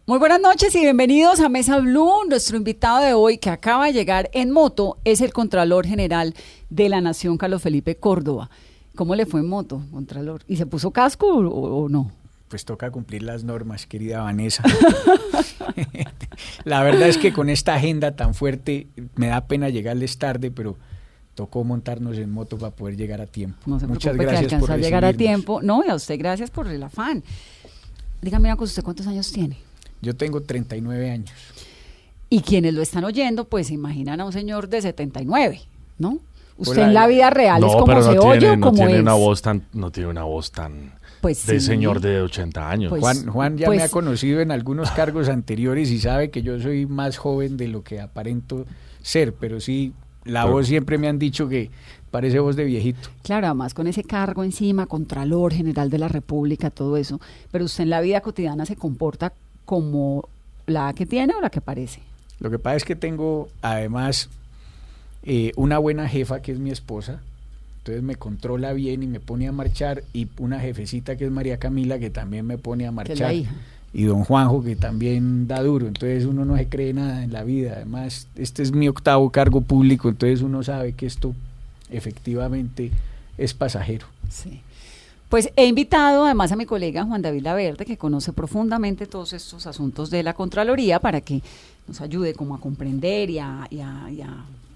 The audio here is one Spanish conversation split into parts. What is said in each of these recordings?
Muy buenas noches y bienvenidos a Mesa Blue. Nuestro invitado de hoy, que acaba de llegar en moto, es el Contralor General de la Nación, Carlos Felipe Córdoba. ¿Cómo le fue en moto, Contralor? ¿Y se puso casco o no? Pues toca cumplir las normas, querida Vanessa. La verdad es que con esta agenda tan fuerte me da pena llegarles tarde, pero tocó montarnos en moto para poder llegar a tiempo. No se Muchas preocupe, gracias que por alcanzó a llegar a recibirnos. tiempo. No, y a usted gracias por el afán. Dígame una cosa, ¿usted cuántos años tiene? Yo tengo 39 años. Y quienes lo están oyendo, pues se imaginan a un señor de 79, ¿no? Usted Hola. en la vida real No, es como pero se oye o como es. No tiene una voz tan Pues de sí. señor de 80 años. Pues, Juan ya pues- me ha conocido en algunos cargos anteriores y sabe que yo soy más joven de lo que aparento ser, pero sí, la voz siempre me han dicho que parece voz de viejito. Claro, además con ese cargo encima, Contralor General de la República, todo eso, pero usted en la vida cotidiana se comporta como la que tiene o la que parece. Lo que pasa es que tengo además una buena jefa que es mi esposa, entonces me controla bien y me pone a marchar, y una jefecita que es María Camila que también me pone a Que es marchar, la hija. y don Juanjo que también da duro, entonces uno no se cree nada en la vida, además este es mi 8º cargo público, entonces uno sabe que esto efectivamente es pasajero. Sí. Pues he invitado además a mi colega Juan David Laverde, que conoce profundamente todos estos asuntos de la Contraloría, para que nos ayude como a comprender y a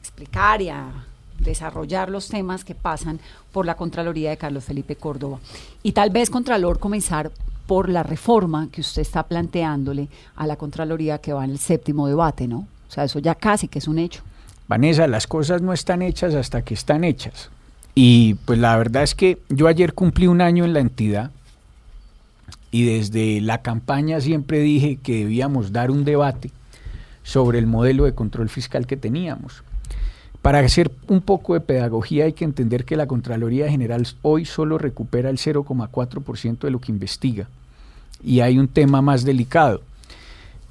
explicar y a desarrollar los temas que pasan por la Contraloría de Carlos Felipe Córdoba. Y tal vez, Contralor, comenzar por la reforma que usted está planteándole a la Contraloría, que va en el 7º debate, ¿no? O sea, eso ya casi que es un hecho. Vanessa, las cosas no están hechas hasta que están hechas. Y pues la verdad es que yo ayer cumplí un año en la entidad y desde la campaña siempre dije que debíamos dar un debate sobre el modelo de control fiscal que teníamos. Para hacer un poco de pedagogía hay que entender que la Contraloría General hoy solo recupera el 0,4% de lo que investiga. Y hay un tema más delicado.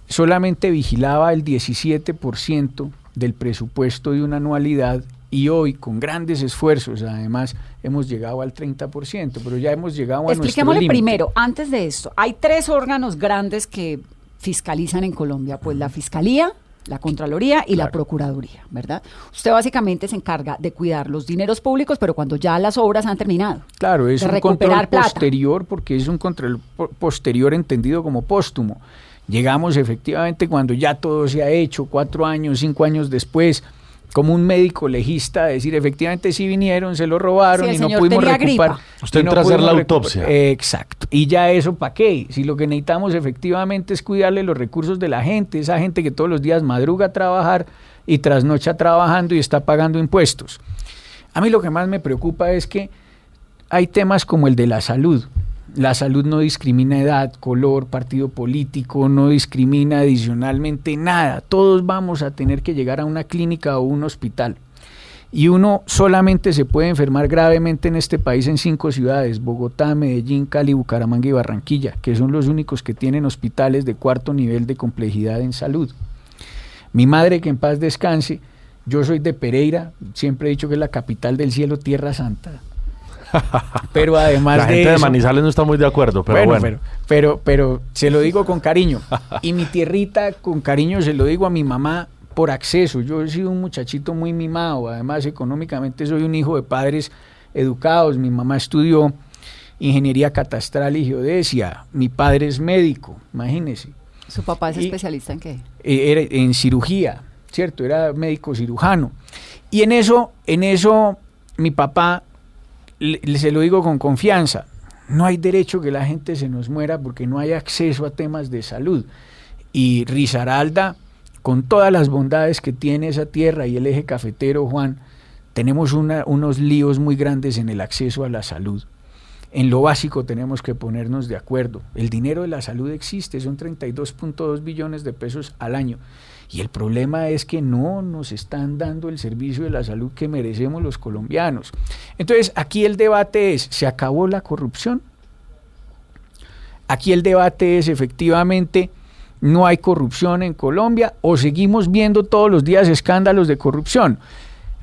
Solamente vigilaba el 17% del presupuesto de una anualidad, y hoy con grandes esfuerzos además hemos llegado al 30%, pero ya hemos llegado a nuestro Expliquémosle límite. primero, antes de esto, hay 3 órganos grandes que fiscalizan en Colombia, pues la Fiscalía, la Contraloría y la Procuraduría, ¿verdad? Usted básicamente se encarga de cuidar los dineros públicos, pero cuando ya las obras han terminado. Claro, es de un recuperar control plata. posterior, porque es un control posterior entendido como póstumo. Llegamos efectivamente cuando ya todo se ha hecho, 4 años, 5 años después, como un médico legista, a decir efectivamente sí vinieron, se lo robaron Sí, el y no señor pudimos tenía recuperar. gripa. Usted y no entra a hacer pudimos la recuperar. autopsia. Exacto. Y ya eso ¿para qué? Si lo que necesitamos efectivamente es cuidarle los recursos de la gente, esa gente que todos los días madruga a trabajar y trasnocha trabajando y está pagando impuestos. A mí lo que más me preocupa es que hay temas como el de la salud. La salud no discrimina edad, color, partido político, no discrimina adicionalmente nada. Todos vamos a tener que llegar a una clínica o un hospital. Y uno solamente se puede enfermar gravemente en este país en 5 ciudades: Bogotá, Medellín, Cali, Bucaramanga y Barranquilla, que son los únicos que tienen hospitales de 4º nivel de complejidad en salud. Mi madre, que en paz descanse, yo soy de Pereira, siempre he dicho que es la capital del cielo, Tierra Santa. Pero además La de gente de eso, Manizales no está muy de acuerdo, pero bueno. pero se lo digo con cariño. Y mi tierrita, con cariño, se lo digo a mi mamá por acceso. Yo he sido un muchachito muy mimado, además económicamente soy un hijo de padres educados. Mi mamá estudió ingeniería catastral y geodesia, mi padre es médico, imagínese. ¿Su papá es Y- especialista en qué? Era en cirugía, ¿cierto? Era médico cirujano. Y en eso mi papá, se lo digo con confianza, no hay derecho que la gente se nos muera porque no hay acceso a temas de salud. Y Risaralda, con todas las bondades que tiene esa tierra y el eje cafetero, Juan, tenemos unos líos muy grandes en el acceso a la salud. En lo básico tenemos que ponernos de acuerdo. El dinero de la salud existe, son 32.2 billones de pesos al año. Y el problema es que no nos están dando el servicio de la salud que merecemos los colombianos. Entonces, aquí el debate es, ¿se acabó la corrupción? Aquí el debate es, efectivamente, ¿no hay corrupción en Colombia o seguimos viendo todos los días escándalos de corrupción?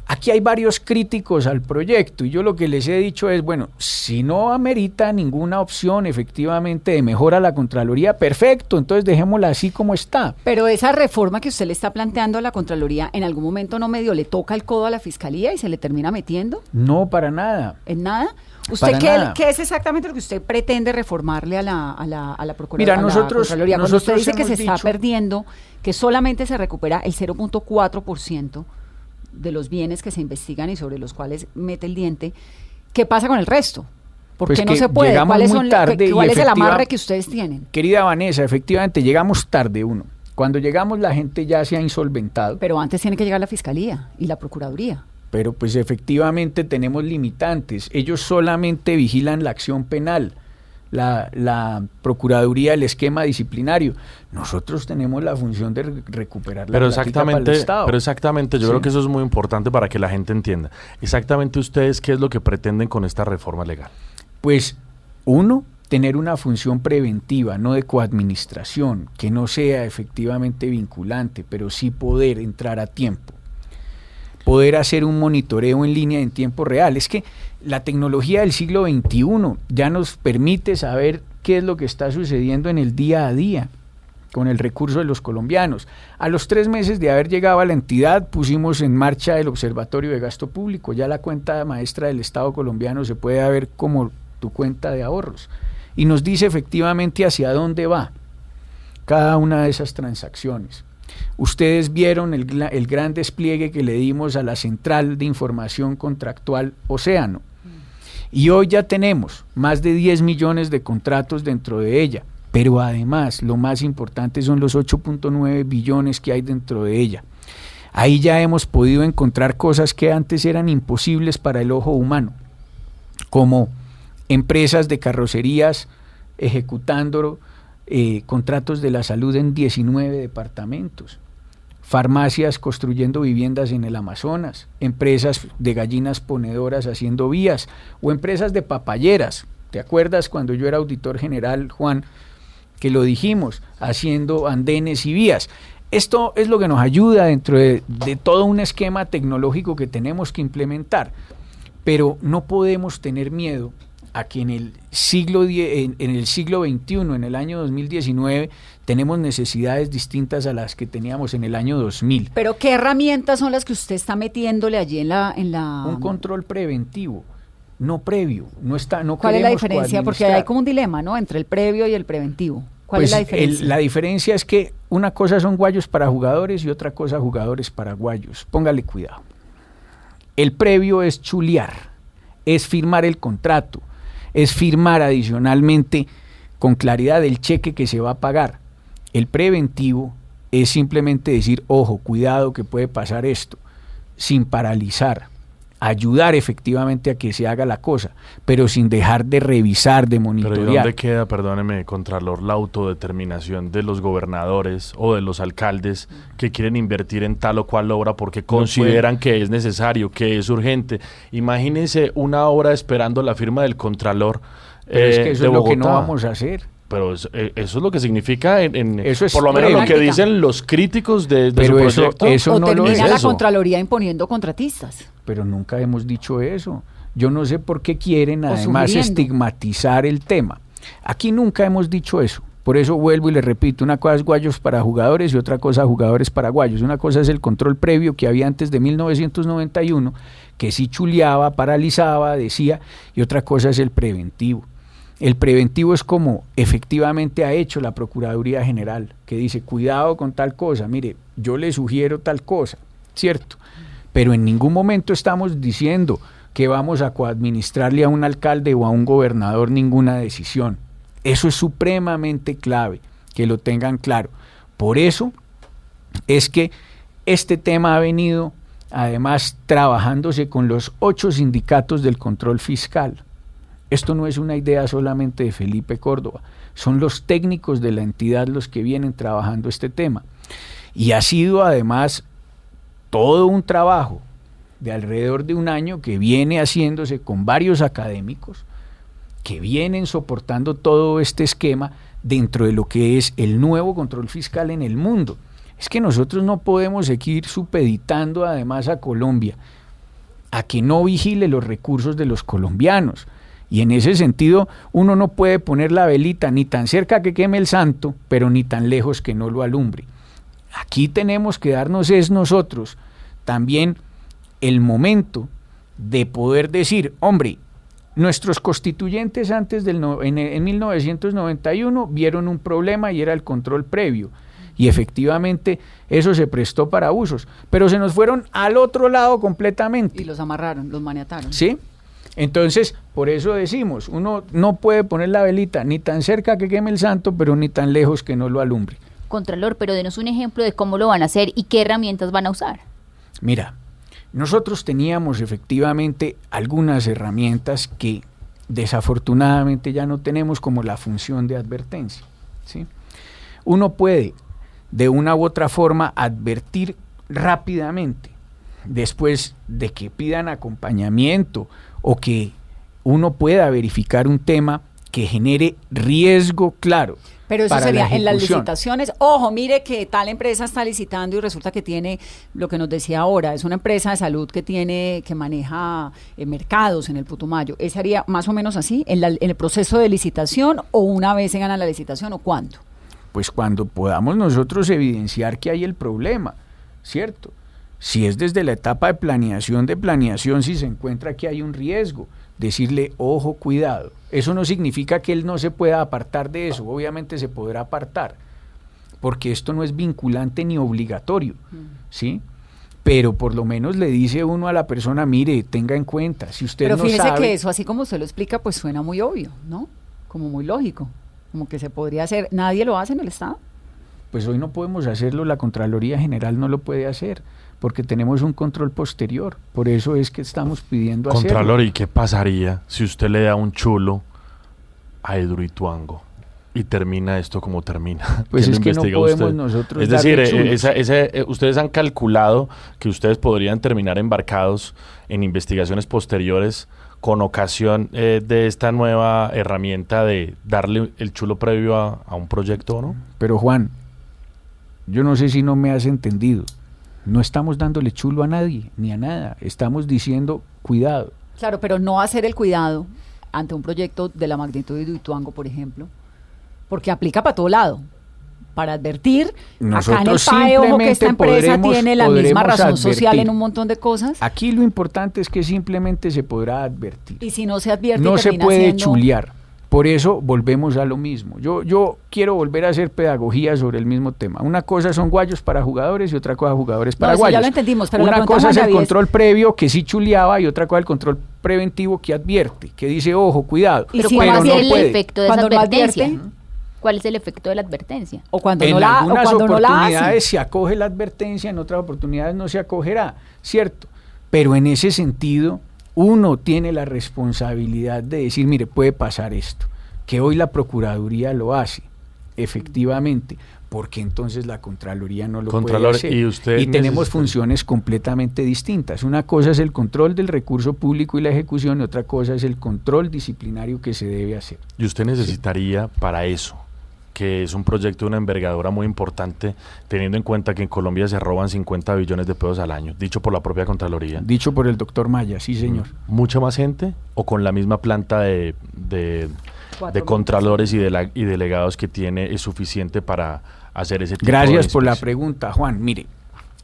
Aquí hay varios críticos al proyecto y yo lo que les he dicho es, bueno, si no amerita ninguna opción efectivamente de mejora a la Contraloría, perfecto, entonces dejémosla así como está. Pero esa reforma que usted le está planteando a la Contraloría, ¿en algún momento no medio le toca el codo a la Fiscalía y se le termina metiendo? No, para nada. ¿En nada? ¿Usted qué es exactamente lo que usted pretende reformarle a la Procuraduría? Mira, nosotros cuando usted dice que se está dicho, perdiendo, que solamente se recupera el 0.4% de los bienes que se investigan y sobre los cuales mete el diente, ¿qué pasa con el resto? ¿Por pues qué no se puede? ¿Cuál es el amarre que ustedes tienen? Querida Vanessa, efectivamente llegamos tarde uno. Cuando llegamos la gente ya se ha insolventado. Pero antes tiene que llegar la Fiscalía y la Procuraduría. Pero pues efectivamente tenemos limitantes. Ellos solamente vigilan la acción penal, la Procuraduría, el esquema disciplinario. Nosotros tenemos la función de recuperar la plática para el Estado. Pero exactamente, yo creo que eso es muy importante para que la gente entienda. Exactamente ustedes, ¿qué es lo que pretenden con esta reforma legal? Pues, uno, tener una función preventiva, no de coadministración, que no sea efectivamente vinculante, pero sí poder entrar a tiempo. Poder hacer un monitoreo en línea en tiempo real. Es que la tecnología del siglo XXI ya nos permite saber qué es lo que está sucediendo en el día a día con el recurso de los colombianos. A los 3 meses de haber llegado a la entidad, pusimos en marcha el Observatorio de Gasto Público. Ya la cuenta maestra del Estado colombiano se puede ver como tu cuenta de ahorros. Y nos dice efectivamente hacia dónde va cada una de esas transacciones. Ustedes vieron el gran despliegue que le dimos a la Central de Información Contractual Océano. Y hoy ya tenemos más de 10 millones de contratos dentro de ella. Pero además, lo más importante son los 8.9 billones que hay dentro de ella. Ahí ya hemos podido encontrar cosas que antes eran imposibles para el ojo humano, como empresas de carrocerías ejecutando contratos de la salud en 19 departamentos, farmacias construyendo viviendas en el Amazonas, empresas de gallinas ponedoras haciendo vías o empresas de papayeras. ¿Te acuerdas cuando yo era auditor general, Juan, que lo dijimos, haciendo andenes y vías? Esto es lo que nos ayuda dentro de todo un esquema tecnológico que tenemos que implementar, pero no podemos tener miedo a que en el siglo XXI, en el año 2019, tenemos necesidades distintas a las que teníamos en el año 2000. ¿Pero qué herramientas son las que usted está metiéndole allí en la... Un control preventivo, no previo. ¿Cuál es la diferencia? Porque hay como un dilema, ¿no?, entre el previo y el preventivo. ¿Cuál es la diferencia? La diferencia es que una cosa son guayos para jugadores y otra cosa jugadores para guayos. Póngale cuidado. El previo es chulear, es firmar el contrato, es firmar adicionalmente con claridad el cheque que se va a pagar. El preventivo es simplemente decir, ojo, cuidado que puede pasar esto, sin paralizar, ayudar efectivamente a que se haga la cosa, pero sin dejar de revisar, de monitorear. Pero ¿y dónde queda, perdóneme, Contralor, la autodeterminación de los gobernadores o de los alcaldes que quieren invertir en tal o cual obra porque consideran que es necesario, que es urgente? Imagínense una obra esperando la firma del Contralor pero es que eso es lo que no vamos a hacer. Pero eso es lo que significa eso es por lo menos lo que dicen los críticos de su proyecto. Eso no lo es. La Contraloría imponiendo contratistas. Pero nunca hemos dicho eso. Yo no sé por qué quieren además estigmatizar el tema. Aquí nunca hemos dicho eso. Por eso vuelvo y le repito, una cosa es guayos para jugadores y otra cosa jugadores para guayos. Una cosa es el control previo que había antes de 1991, que sí chuleaba, paralizaba, decía, y otra cosa es el preventivo. El preventivo es como efectivamente ha hecho la Procuraduría General, que dice, cuidado con tal cosa, mire, yo le sugiero tal cosa, ¿cierto? Pero en ningún momento estamos diciendo que vamos a coadministrarle a un alcalde o a un gobernador ninguna decisión. Eso es supremamente clave, que lo tengan claro. Por eso es que este tema ha venido además trabajándose con los 8 sindicatos del control fiscal. Esto no es una idea solamente de Felipe Córdoba, son los técnicos de la entidad los que vienen trabajando este tema. Y ha sido además todo un trabajo de alrededor de un año que viene haciéndose con varios académicos que vienen soportando todo este esquema dentro de lo que es el nuevo control fiscal en el mundo. Es que nosotros no podemos seguir supeditando además a Colombia a que no vigile los recursos de los colombianos. Y en ese sentido, uno no puede poner la velita ni tan cerca que queme el santo, pero ni tan lejos que no lo alumbre. Aquí tenemos que darnos nosotros también el momento de poder decir, hombre, nuestros constituyentes antes en 1991 vieron un problema y era el control previo. Y efectivamente eso se prestó para abusos, pero se nos fueron al otro lado completamente. Y los amarraron, los maniataron. ¿Sí? Entonces, por eso decimos, uno no puede poner la velita ni tan cerca que queme el santo, pero ni tan lejos que no lo alumbre. Contralor, pero denos un ejemplo de cómo lo van a hacer y qué herramientas van a usar. Mira, nosotros teníamos efectivamente algunas herramientas que desafortunadamente ya no tenemos, como la función de advertencia, ¿sí? Uno puede de una u otra forma advertir rápidamente después de que pidan acompañamiento o que uno pueda verificar un tema que genere riesgo claro. Pero eso sería en las licitaciones. Ojo, mire que tal empresa está licitando y resulta que tiene lo que nos decía ahora, es una empresa de salud que maneja mercados en el Putumayo. ¿Ese haría más o menos así en el proceso de licitación o una vez se gana la licitación o cuándo? Pues cuando podamos nosotros evidenciar que hay el problema, ¿cierto? Si es desde la etapa de planeación, si se encuentra que hay un riesgo, decirle, ojo, cuidado. Eso no significa que él no se pueda apartar de eso, obviamente se podrá apartar, porque esto no es vinculante ni obligatorio, ¿sí? Pero por lo menos le dice uno a la persona, mire, tenga en cuenta, si usted no sabe... Pero fíjese que eso, así como usted lo explica, pues suena muy obvio, ¿no? Como muy lógico, como que se podría hacer. ¿Nadie lo hace en el Estado? Pues hoy no podemos hacerlo, la Contraloría General no lo puede hacer, porque tenemos un control posterior, por eso es que estamos pidiendo hacerlo. Contralor, ¿y qué pasaría si usted le da un chulo a Hidroituango y termina esto como termina? Pues es que no podemos nosotros. Es decir, ustedes han calculado que ustedes podrían terminar embarcados en investigaciones posteriores con ocasión de esta nueva herramienta de darle el chulo previo a un proyecto, ¿no? Pero Juan, yo no sé si no me has entendido. No estamos dándole chulo a nadie, ni a nada. Estamos diciendo cuidado. Claro, pero no hacer el cuidado ante un proyecto de la magnitud de Hidroituango, por ejemplo, porque aplica para todo lado. Para advertir, nosotros acá en el PAE, ojo que esta empresa tiene la misma razón advertir. Social en un montón de cosas. Aquí lo importante es que simplemente se podrá advertir. Y si no se advierte, no se puede chulear. Por eso volvemos a lo mismo. Yo quiero volver a hacer pedagogía sobre el mismo tema. Una cosa son guayos para jugadores y otra cosa jugadores para guayos. Ya lo entendimos, pero una cosa es el control previo que sí chuleaba y otra cosa el control preventivo que advierte, que dice, ojo, cuidado. Pero ¿cuál es el efecto de esa advertencia? ¿Cuál es el efecto de la advertencia? O cuando en no la, algunas o cuando oportunidades no la se acoge la advertencia, en otras oportunidades no se acogerá, ¿cierto? Pero en ese sentido, uno tiene la responsabilidad de decir, mire, puede pasar esto, que hoy la Procuraduría lo hace, efectivamente, porque entonces la Contraloría no lo puede hacer. Y tenemos funciones completamente distintas. Una cosa es el control del recurso público y la ejecución, y otra cosa es el control disciplinario que se debe hacer. Y usted necesitaría para eso, que es un proyecto de una envergadura muy importante, teniendo en cuenta que en Colombia se roban 50 billones de pesos al año, dicho por la propia Contraloría. Dicho por el doctor Maya, sí señor. ¿Mucha más gente o con la misma planta de contralores y delegados que tiene es suficiente para hacer ese tipo de inspección? Gracias por la pregunta, Juan. Mire,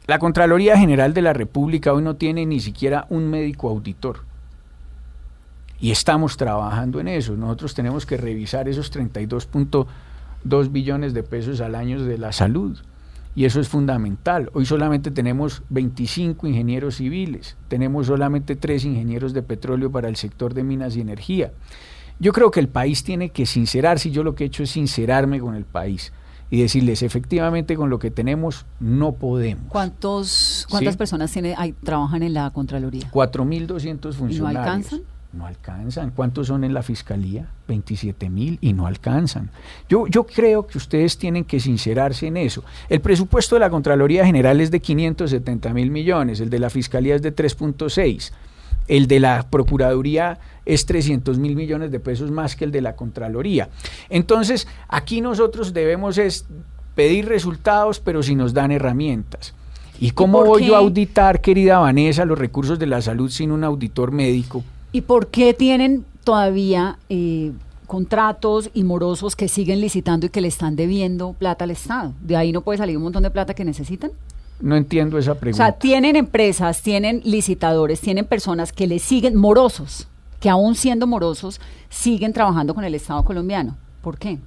la Contraloría General de la República hoy no tiene ni siquiera un médico auditor. Y estamos trabajando en eso. Nosotros tenemos que revisar esos 32.2 billones de pesos al año de la salud. Y eso es fundamental. Hoy solamente tenemos 25 ingenieros civiles. Tenemos solamente 3 ingenieros de petróleo para el sector de minas y energía. Yo creo que el país tiene que sincerarse, y yo lo que he hecho es sincerarme con el país y decirles, efectivamente, con lo que tenemos no podemos. ¿Cuántas personas trabajan en la Contraloría? 4.200 funcionarios. ¿Y no alcanzan? No alcanzan. ¿Cuántos son en la Fiscalía? 27.000 y no alcanzan. Yo creo que ustedes tienen que sincerarse en eso. El presupuesto de la Contraloría General es de 570.000 millones, el de la Fiscalía es de 3.6. El de la Procuraduría es 300.000 millones de pesos más que el de la Contraloría. Entonces, aquí nosotros debemos pedir resultados, pero si nos dan herramientas. ¿Y cómo voy yo a auditar, querida Vanessa, los recursos de la salud sin un auditor médico? ¿Y por qué tienen todavía contratos y morosos que siguen licitando y que le están debiendo plata al Estado? ¿De ahí no puede salir un montón de plata que necesitan? No entiendo esa pregunta. O sea, tienen empresas, tienen licitadores, tienen personas que le siguen, morosos, que aún siendo morosos, siguen trabajando con el Estado colombiano. ¿Por qué?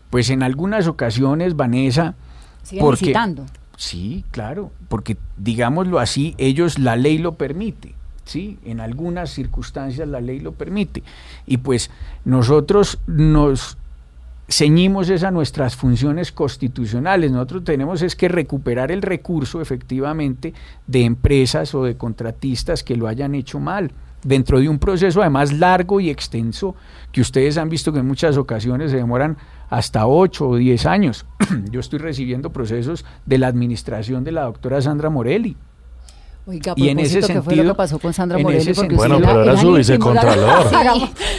Pues en algunas ocasiones, Vanessa... Siguen licitando. Sí, claro, porque digámoslo así, la ley lo permite. Sí, en algunas circunstancias la ley lo permite. Y pues nosotros nos ceñimos a nuestras funciones constitucionales. Nosotros tenemos es que recuperar el recurso efectivamente de empresas o de contratistas que lo hayan hecho mal, dentro de un proceso además largo y extenso, que ustedes han visto que en muchas ocasiones se demoran hasta 8 o 10 años. Yo estoy recibiendo procesos de la administración de la doctora Sandra Morelli. Oiga, y en ese sentido, ¿qué fue lo que pasó con Sandra Morelli? Bueno, pero era su vicecontralor.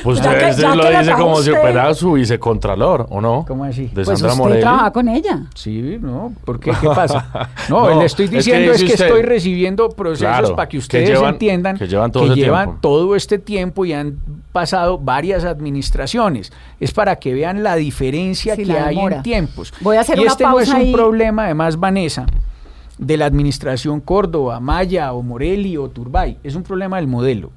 Usted lo dice como si fuera su vicecontralor, ¿o no? ¿Cómo así? De pues Sandra usted Morelli. trabaja con ella. Sí, ¿no? ¿Por qué? ¿Qué pasa? No, le estoy diciendo es que estoy recibiendo procesos para que ustedes entiendan que llevan todo este tiempo y han pasado varias administraciones. Es para que vean la diferencia que hay en tiempos. Voy a hacer y una este pausa no es un problema, además, Vanessa, de la administración Córdoba, Maya o Morelli o Turbay, es un problema del modelo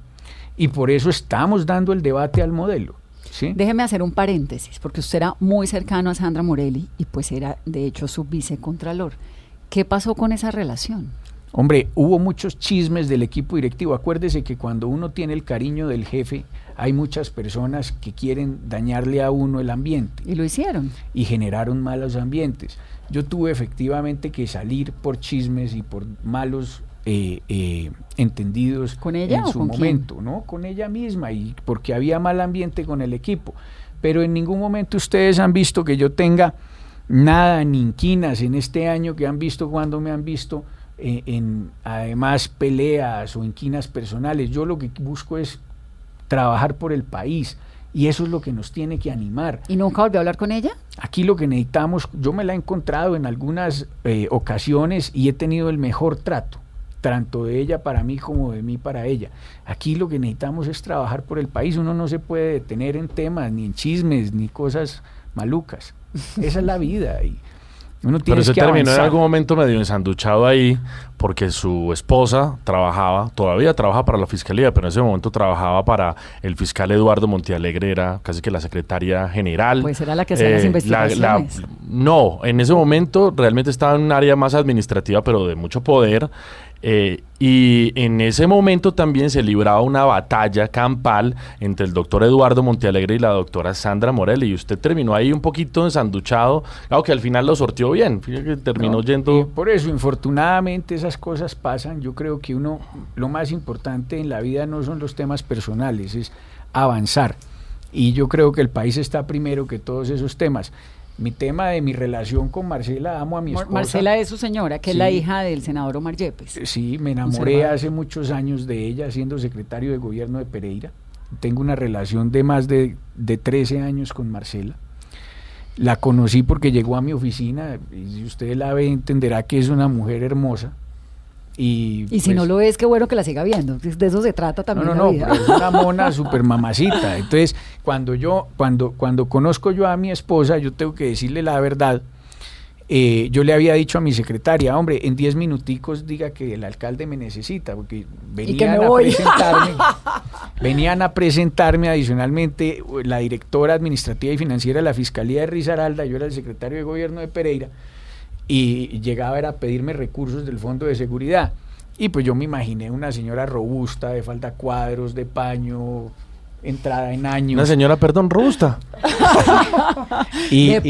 y por eso estamos dando el debate al modelo, ¿sí? Déjeme hacer un paréntesis, porque usted era muy cercano a Sandra Morelli y pues era de hecho su vicecontralor. ¿Qué pasó con esa relación? Hombre, hubo muchos chismes del equipo directivo. Acuérdese que cuando uno tiene el cariño del jefe, hay muchas personas que quieren dañarle a uno el ambiente. Y lo hicieron. Y generaron malos ambientes. Yo tuve efectivamente que salir por chismes y por malos entendidos ¿con ella en o su con momento, quién? ¿no? Con ella misma, y porque había mal ambiente con el equipo. Pero en ningún momento ustedes han visto que yo tenga nada, ni inquinas en este año que han visto cuando me han visto en además peleas o inquinas personales. Yo lo que busco es trabajar por el país. Y eso es lo que nos tiene que animar. ¿Y nunca volvió a hablar con ella? Aquí lo que necesitamos, yo me la he encontrado en algunas ocasiones y he tenido el mejor trato, tanto de ella para mí como de mí para ella. Aquí lo que necesitamos es trabajar por el país. Uno no se puede detener en temas, ni en chismes, ni cosas malucas. Esa es la vida. Y uno tiene pero se que terminó avanzar. En algún momento medio ensanduchado ahí porque su esposa todavía trabaja para la fiscalía, pero en ese momento trabajaba para el fiscal Eduardo Montealegre, era casi que la secretaria general. Pues era la que hacía las investigaciones. No, en ese momento realmente estaba en un área más administrativa, pero de mucho poder. Y en ese momento también se libraba una batalla campal entre el doctor Eduardo Montealegre y la doctora Sandra Morelli, y usted terminó ahí un poquito ensanduchado, claro que al final lo sorteó bien, fíjate que terminó yendo... Por eso, infortunadamente, esas cosas pasan. Yo creo que lo más importante en la vida no son los temas personales, es avanzar, y yo creo que el país está primero que todos esos temas. Mi tema de mi relación con Marcela, amo a mi esposa. Marcela es su señora, que sí, es la hija del senador Omar Yepes. Sí, me enamoré hace muchos años de ella, siendo secretario de gobierno de Pereira. Tengo una relación de más de 13 años con Marcela. La conocí porque llegó a mi oficina, y si usted la ve entenderá que es una mujer hermosa. Y si pues, no lo es, qué bueno que la siga viendo, de eso se trata también. No, pero es una mona super mamacita. Entonces, cuando conozco yo a mi esposa, yo tengo que decirle la verdad. Yo le había dicho a mi secretaria, hombre, en 10 minuticos diga que el alcalde me necesita, porque venían a presentarme adicionalmente la directora administrativa y financiera de la Fiscalía de Risaralda, yo era el secretario de gobierno de Pereira, y llegaba a pedirme recursos del Fondo de Seguridad. Y pues yo me imaginé una señora robusta, de falda cuadros, de paño, entrada en años. Una señora, perdón, robusta. de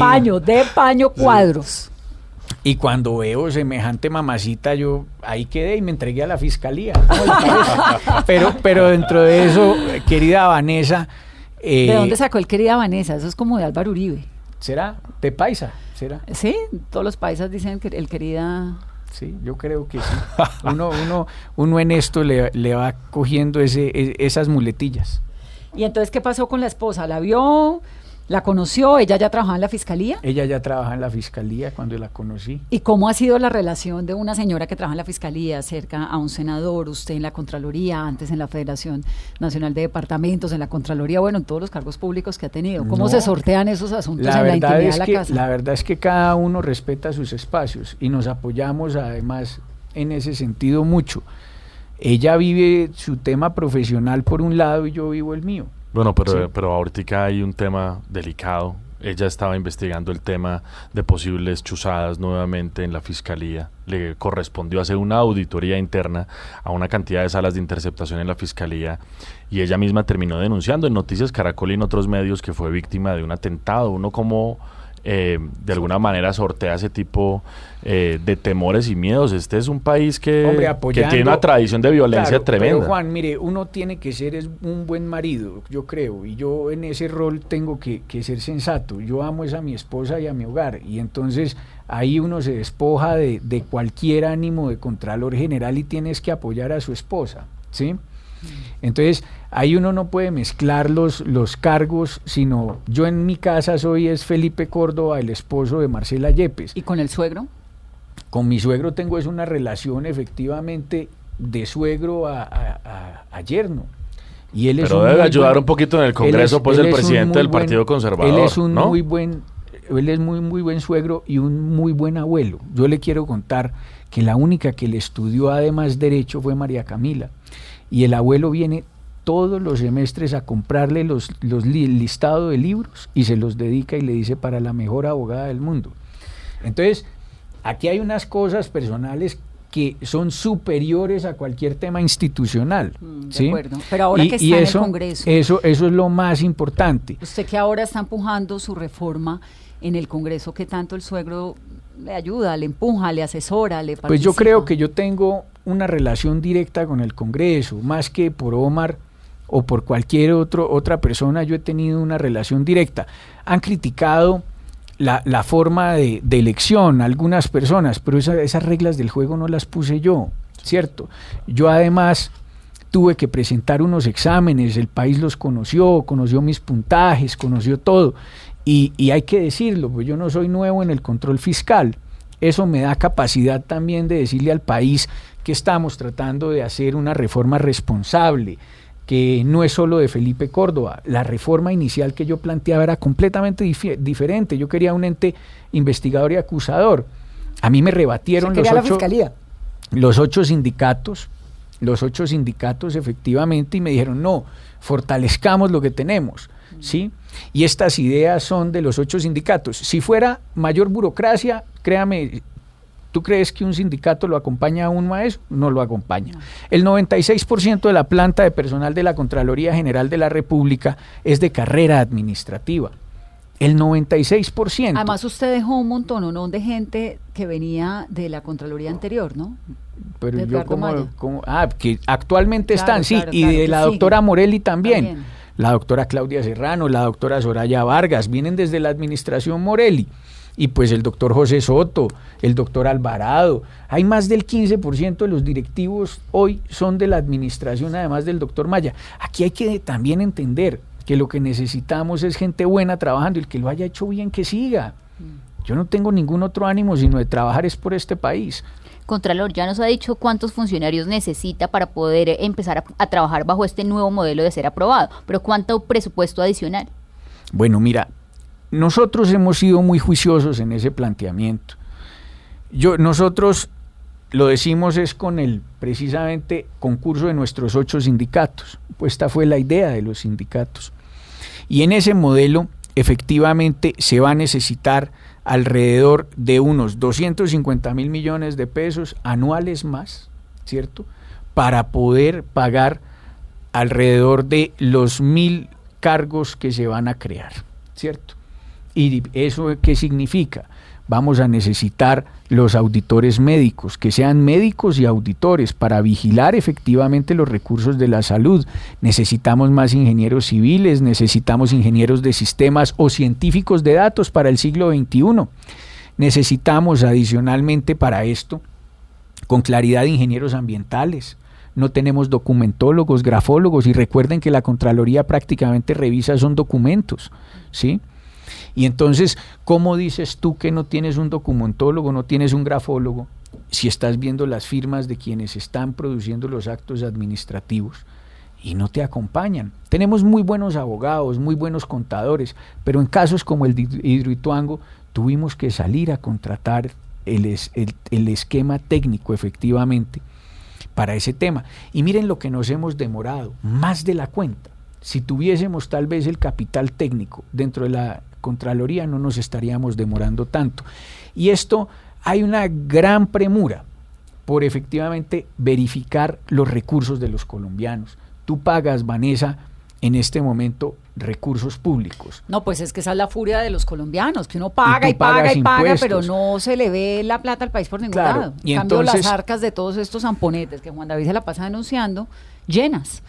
paño, cuadros. Y cuando veo semejante mamacita, yo ahí quedé y me entregué a la fiscalía. pero dentro de eso, querida Vanessa... ¿De dónde sacó el querida Vanessa? Eso es como de Álvaro Uribe. ¿Será? ¿De paisa? ¿Será? Sí, todos los paisas dicen que el querida... Sí, yo creo que sí. Uno en esto le va cogiendo esas muletillas. ¿Y entonces qué pasó con la esposa? ¿La vio? ¿La conoció? ¿Ella ya trabajaba en la fiscalía? Ella ya trabaja en la fiscalía cuando la conocí. ¿Y cómo ha sido la relación de una señora que trabaja en la fiscalía cerca a un senador, usted en la Contraloría, antes en la Federación Nacional de Departamentos, en la Contraloría, bueno, en todos los cargos públicos que ha tenido? ¿Cómo se sortean esos asuntos en la intimidad de la casa? La verdad es que cada uno respeta sus espacios y nos apoyamos además en ese sentido mucho. Ella vive su tema profesional por un lado y yo vivo el mío. Bueno, pero ahorita hay un tema delicado. Ella estaba investigando el tema de posibles chuzadas nuevamente en la fiscalía. Le correspondió hacer una auditoría interna a una cantidad de salas de interceptación en la fiscalía y ella misma terminó denunciando en Noticias Caracol y en otros medios que fue víctima de un atentado. Uno como de alguna manera sortea ese tipo de temores y miedos. Este es un país que tiene una tradición de violencia tremenda. Pero Juan, mire, uno tiene que ser un buen marido, yo creo, y yo en ese rol tengo que ser sensato. Yo amo a mi esposa y a mi hogar, y entonces ahí uno se despoja de cualquier ánimo de contralor general y tienes que apoyar a su esposa, ¿sí? Entonces, ahí uno no puede mezclar los cargos, sino yo en mi casa es Felipe Córdoba, el esposo de Marcela Yepes. ¿Y con el suegro? Con mi suegro tengo una relación efectivamente de suegro a yerno. Y él pero debe ayudar un poquito en el Congreso, pues el presidente del Partido Conservador. Él es un ¿no? muy buen suegro y un muy buen abuelo. Yo le quiero contar que la única que le estudió además Derecho fue María Camila. Y el abuelo viene todos los semestres a comprarle los listados de libros y se los dedica y le dice para la mejor abogada del mundo. Entonces, aquí hay unas cosas personales que son superiores a cualquier tema institucional. ¿sí? De acuerdo. Pero ahora que está en el Congreso. Eso es lo más importante. Usted que ahora está empujando su reforma en el Congreso, ¿qué tanto el suegro le ayuda, le empuja, le asesora, le participa? Pues yo creo que yo tengo una relación directa con el Congreso, más que por Omar o por cualquier otra persona, yo he tenido una relación directa. Han criticado la forma de elección algunas personas, pero esas reglas del juego no las puse yo, ¿cierto? Yo además tuve que presentar unos exámenes, el país los conoció mis puntajes, conoció todo, y hay que decirlo, pues yo no soy nuevo en el control fiscal. Eso me da capacidad también de decirle al país que estamos tratando de hacer una reforma responsable, que no es solo de Felipe Córdoba. La reforma inicial que yo planteaba era completamente diferente. Yo quería un ente investigador y acusador. A mí me rebatieron los 8 sindicatos, efectivamente, y me dijeron, no, fortalezcamos lo que tenemos, ¿sí? Y estas ideas son de los 8 sindicatos. Si fuera mayor burocracia, créame, ¿tú crees que un sindicato lo acompaña a un maestro? No lo acompaña. El 96% de la planta de personal de la Contraloría General de la República es de carrera administrativa. El 96%. Además, usted dejó un montón de gente que venía de la Contraloría anterior, ¿no? Pero yo que actualmente están, sí, y de la doctora Morelli también. La doctora Claudia Serrano, la doctora Soraya Vargas, vienen desde la administración Morelli. Y pues el doctor José Soto, el doctor Alvarado, hay más del 15% de los directivos hoy son de la administración, además del doctor Maya. Aquí hay que también entender que lo que necesitamos es gente buena trabajando, y el que lo haya hecho bien que siga. Yo no tengo ningún otro ánimo sino de trabajar es por este país. Contralor, ya nos ha dicho cuántos funcionarios necesita para poder empezar a trabajar bajo este nuevo modelo de ser aprobado, pero ¿cuánto presupuesto adicional? Bueno, mira, nosotros hemos sido muy juiciosos en ese planteamiento. Nosotros lo decimos es con el precisamente concurso de nuestros 8 sindicatos, pues esta fue la idea de los sindicatos. Y en ese modelo efectivamente se va a necesitar alrededor de unos 250.000 millones de pesos anuales más, ¿cierto? Para poder pagar alrededor de los 1.000 cargos que se van a crear, ¿cierto? ¿Y eso qué significa? Vamos a necesitar los auditores médicos, que sean médicos y auditores para vigilar efectivamente los recursos de la salud. Necesitamos más ingenieros civiles, necesitamos ingenieros de sistemas o científicos de datos para el siglo XXI. Necesitamos adicionalmente para esto, con claridad, ingenieros ambientales. No tenemos documentólogos, grafólogos, y recuerden que la Contraloría prácticamente revisa son documentos, ¿sí? Y entonces, ¿cómo dices tú que no tienes un documentólogo, no tienes un grafólogo, si estás viendo las firmas de quienes están produciendo los actos administrativos y no te acompañan? Tenemos muy buenos abogados, muy buenos contadores, pero en casos como el de Hidroituango tuvimos que salir a contratar el esquema técnico efectivamente para ese tema. Y miren lo que nos hemos demorado, más de la cuenta. Si tuviésemos tal vez el capital técnico dentro de la Contraloría no nos estaríamos demorando tanto. Y esto, hay una gran premura por efectivamente verificar los recursos de los colombianos. Tú pagas, Vanessa, en este momento recursos públicos. No, pues es que esa es la furia de los colombianos, que uno paga y pagas paga, pero no se le ve la plata al país por ningún lado. Y en cambio, entonces, las arcas de todos estos zamponetes que Juan David se la pasa denunciando, llenas.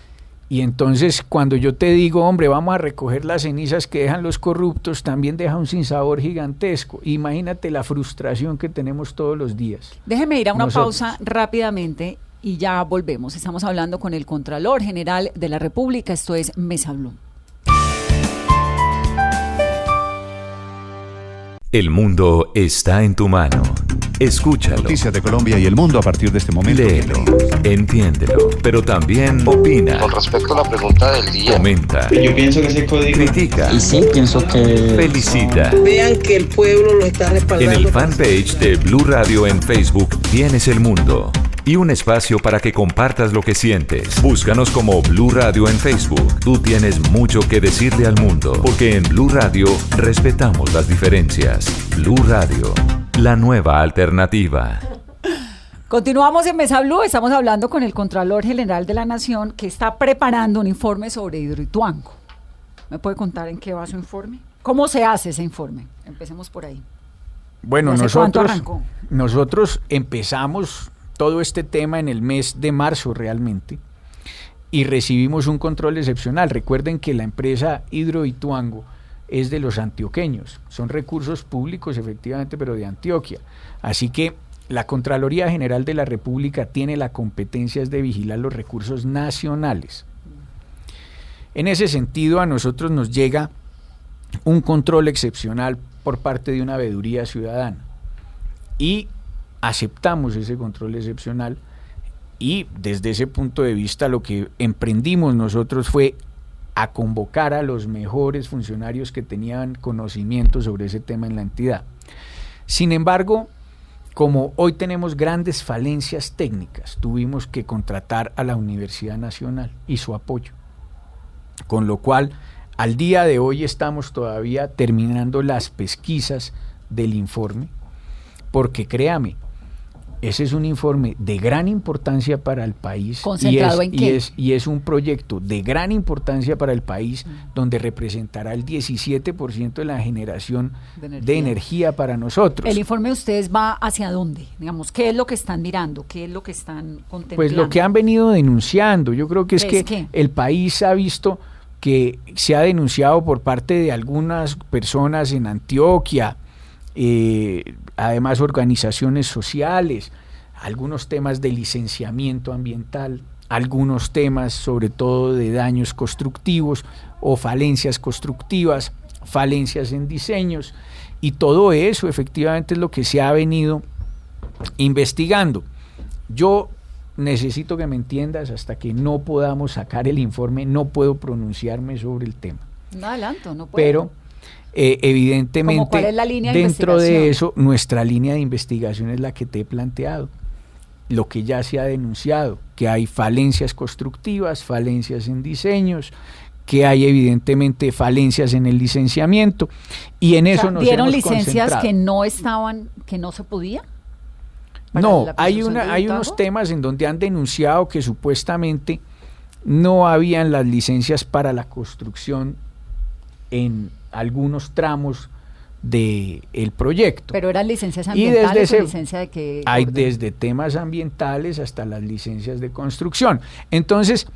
Y entonces cuando yo te digo, hombre, vamos a recoger las cenizas que dejan los corruptos, también deja un sinsabor gigantesco. Imagínate la frustración que tenemos todos los días. Déjeme ir a una pausa rápidamente y ya volvemos. Estamos hablando con el Contralor General de la República. Esto es Mesa Blue. El mundo está en tu mano. Escúchalo. Noticias de Colombia y el mundo a partir de este momento. Léelo, entiéndelo, pero también opina. Con respecto a la pregunta del día. Comenta. Yo pienso que ese código. Critica. Y sí, pienso que. Felicita. Vean que el pueblo lo está respaldando. En el fanpage de Blue Radio en Facebook tienes el mundo. Y un espacio para que compartas lo que sientes. Búscanos como Blue Radio en Facebook. Tú tienes mucho que decirle al mundo, porque en Blue Radio respetamos las diferencias. Blue Radio, la nueva alternativa. Continuamos en Mesa Blue, estamos hablando con el Contralor General de la Nación que está preparando un informe sobre Hidroituango. ¿Me puede contar en qué va su informe? ¿Cómo se hace ese informe? Empecemos por ahí. Bueno, ¿Cuánto arrancó? Nosotros empezamos todo este tema en el mes de marzo realmente y recibimos un control excepcional. Recuerden que la empresa Hidroituango es de los antioqueños, son recursos públicos efectivamente, pero de Antioquia. Así que la Contraloría General de la República tiene la competencia de vigilar los recursos nacionales. En ese sentido, a nosotros nos llega un control excepcional por parte de una veeduría ciudadana y aceptamos ese control excepcional, y desde ese punto de vista lo que emprendimos nosotros fue a convocar a los mejores funcionarios que tenían conocimiento sobre ese tema en la entidad. Sin embargo, como hoy tenemos grandes falencias técnicas, tuvimos que contratar a la Universidad Nacional y su apoyo, con lo cual al día de hoy estamos todavía terminando las pesquisas del informe, porque créame, ese es un informe de gran importancia para el país. ¿Concentrado en qué? Y es un proyecto de gran importancia para el país, donde representará el 17% de la generación de energía para nosotros. ¿El informe de ustedes va hacia dónde? Digamos, ¿qué es lo que están mirando? ¿Qué es lo que están contemplando? Pues lo que han venido denunciando, yo creo que es que el país ha visto que se ha denunciado por parte de algunas personas en Antioquia, además organizaciones sociales, algunos temas de licenciamiento ambiental, algunos temas sobre todo de daños constructivos o falencias constructivas, falencias en diseños, y todo eso efectivamente es lo que se ha venido investigando. Yo necesito que me entiendas, hasta que no podamos sacar el informe no puedo pronunciarme sobre el tema. No adelanto, no puedo. Pero evidentemente, ¿cuál es la línea de dentro de investigación? eso, nuestra línea de investigación es la que te he planteado, lo que ya se ha denunciado, que hay falencias constructivas, falencias en diseños, que hay evidentemente falencias en el licenciamiento, y en eso nos ¿dieron hemos licencias concentrado. que no estaban, que no se podía? No, hay unos temas en donde han denunciado que supuestamente no habían las licencias para la construcción en algunos tramos del proyecto. Pero eran licencias ambientales o licencia de qué hay orden? desde temas ambientales hasta las licencias de construcción. Entonces,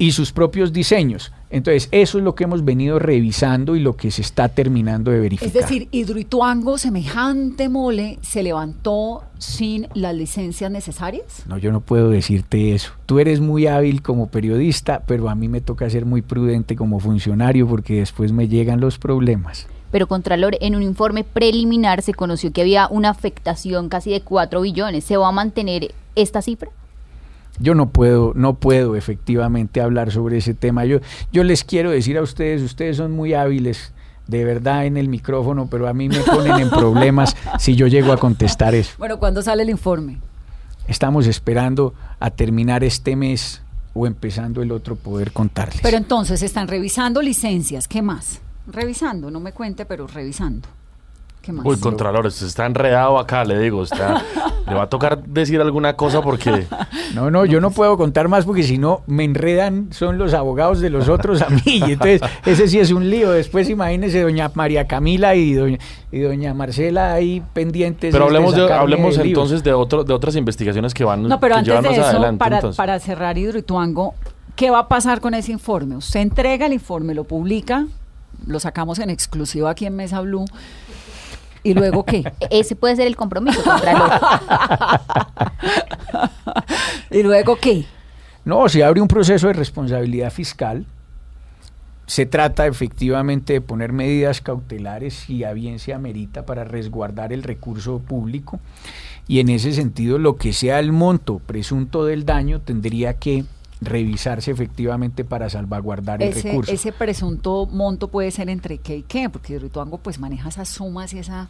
y sus propios diseños. Entonces, eso es lo que hemos venido revisando y lo que se está terminando de verificar. Es decir, Hidroituango, semejante mole, ¿se levantó sin las licencias necesarias? No, yo no puedo decirte eso. Tú eres muy hábil como periodista, pero a mí me toca ser muy prudente como funcionario, porque después me llegan los problemas. Pero Contralor, en un informe preliminar se conoció que había una afectación casi de 4 billones. ¿Se va a mantener esta cifra? Yo no puedo efectivamente hablar sobre ese tema. Yo les quiero decir a ustedes son muy hábiles de verdad en el micrófono, pero a mí me ponen en problemas si yo llego a contestar eso. Bueno, ¿cuándo sale el informe? Estamos esperando a terminar este mes o empezando el otro poder contarles. Pero entonces están revisando licencias, ¿qué más? Revisando, no me cuente, pero revisando. ¿Qué más? Uy, Contralor, usted está enredado acá, le digo, le va a tocar decir alguna cosa porque... No, yo no puedo contar más porque si no me enredan, son los abogados de los otros a mí, y entonces ese sí es un lío. Después imagínese doña María Camila y doña Marcela ahí pendientes. Pero hablemos entonces de otras investigaciones que van No, pero que antes de eso, adelante, para cerrar Hidroituango, ¿qué va a pasar con ese informe? Usted entrega el informe, lo publica, lo sacamos en exclusiva aquí en Mesa Blue. ¿Y luego qué? Ese puede ser el compromiso, Contralor. ¿Y luego qué? No, se abre un proceso de responsabilidad fiscal. Se trata efectivamente de poner medidas cautelares si a bien se amerita para resguardar el recurso público. Y en ese sentido, lo que sea el monto presunto del daño tendría que revisarse efectivamente para salvaguardar el recurso. Ese presunto monto puede ser entre qué y qué, porque Hidroituango pues maneja esas sumas y esa...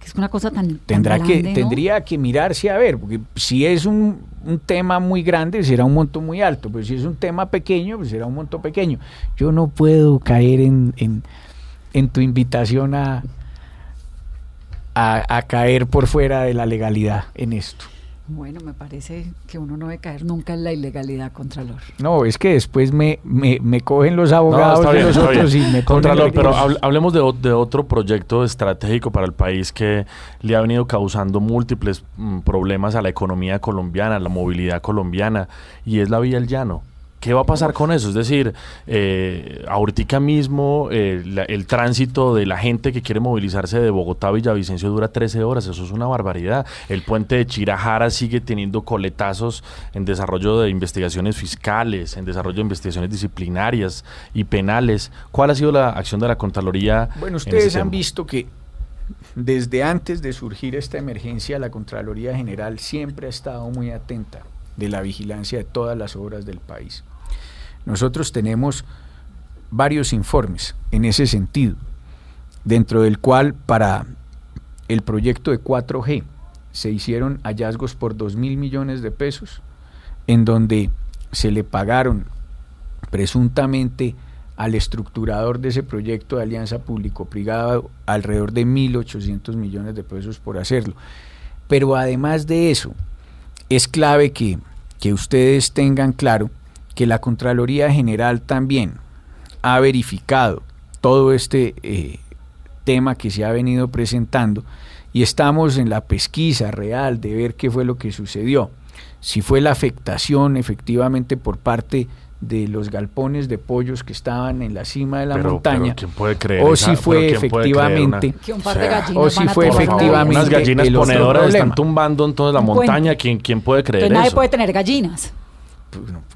que es una cosa tan grande, ¿no? Tendría que mirarse a ver, porque si es un tema muy grande será un monto muy alto, pero si es un tema pequeño pues será un monto pequeño. Yo no puedo caer en tu invitación a caer por fuera de la legalidad en esto. Bueno, me parece que uno no debe caer nunca en la ilegalidad, Contralor. No, es que después me cogen los abogados de los otros y me Contralor, pero hablemos de otro proyecto estratégico para el país que le ha venido causando múltiples problemas a la economía colombiana, a la movilidad colombiana, y es la Vía El Llano. ¿Qué va a pasar con eso? Es decir, ahorita mismo el tránsito de la gente que quiere movilizarse de Bogotá a Villavicencio dura 13 horas, eso es una barbaridad. El puente de Chirajara sigue teniendo coletazos en desarrollo de investigaciones fiscales, en desarrollo de investigaciones disciplinarias y penales. ¿Cuál ha sido la acción de la Contraloría? Bueno, ustedes han visto que desde antes de surgir esta emergencia, la Contraloría General siempre ha estado muy atenta de la vigilancia de todas las obras del país. Nosotros tenemos varios informes en ese sentido, dentro del cual para el proyecto de 4G se hicieron hallazgos por 2.000 millones de pesos, en donde se le pagaron presuntamente al estructurador de ese proyecto de alianza público-privada alrededor de 1.800 millones de pesos por hacerlo. Pero además de eso, es clave que ustedes tengan claro que la Contraloría General también ha verificado todo este tema que se ha venido presentando y estamos en la pesquisa real de ver qué fue lo que sucedió. Si fue la afectación efectivamente por parte de los galpones de pollos que estaban en la cima de la montaña, ¿quién puede creer o si fue efectivamente que un par de gallinas o si fue efectivamente unas gallinas el otro ponedoras problema. están tumbando en toda la montaña. ¿Quién puede creer Entonces, nadie eso? puede tener gallinas.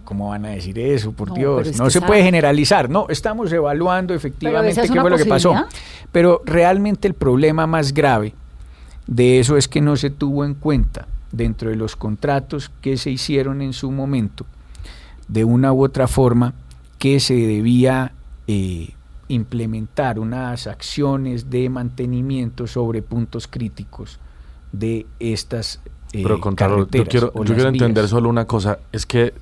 ¿Cómo van a decir eso? Por No, Dios, pero es no que se esa- puede generalizar. No, estamos evaluando efectivamente esa es qué una fue lo que pasó. posibilidad. Pero realmente el problema más grave de eso es que no se tuvo en cuenta dentro de los contratos que se hicieron en su momento, de una u otra forma, que se debía implementar unas acciones de mantenimiento sobre puntos críticos de estas Pero Contralor, carreteras yo quiero entender solo una cosa, es que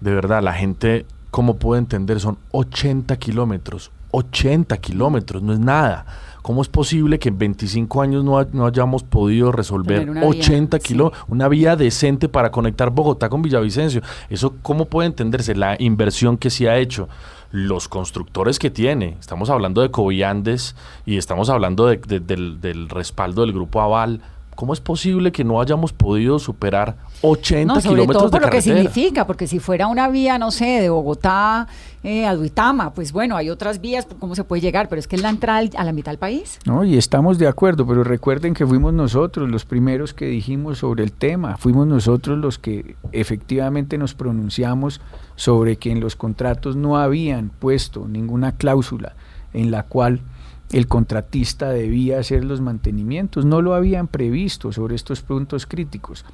de verdad la gente, ¿cómo puede entender? Son 80 kilómetros, no es nada. ¿Cómo es posible que en 25 años no hayamos podido resolver Tener una 80 vía, kilómetros, una vía decente para conectar Bogotá con Villavicencio? Eso, ¿cómo puede entenderse? La inversión que se ha hecho, los constructores que tiene, estamos hablando de Coviandes y estamos hablando del respaldo del Grupo Aval. ¿Cómo es posible que no hayamos podido superar 80 No, sobre kilómetros todo por de lo que carretera? significa, porque si fuera una vía, no sé, de Bogotá a Duitama, pues bueno, hay otras vías, ¿cómo se puede llegar? Pero es que es la entrada a la mitad del país. No, y estamos de acuerdo, pero recuerden que fuimos nosotros los primeros que dijimos sobre el tema, fuimos nosotros los que efectivamente nos pronunciamos sobre que en los contratos no habían puesto ninguna cláusula en la cual el contratista debía hacer los mantenimientos, no lo habían previsto sobre estos puntos críticos.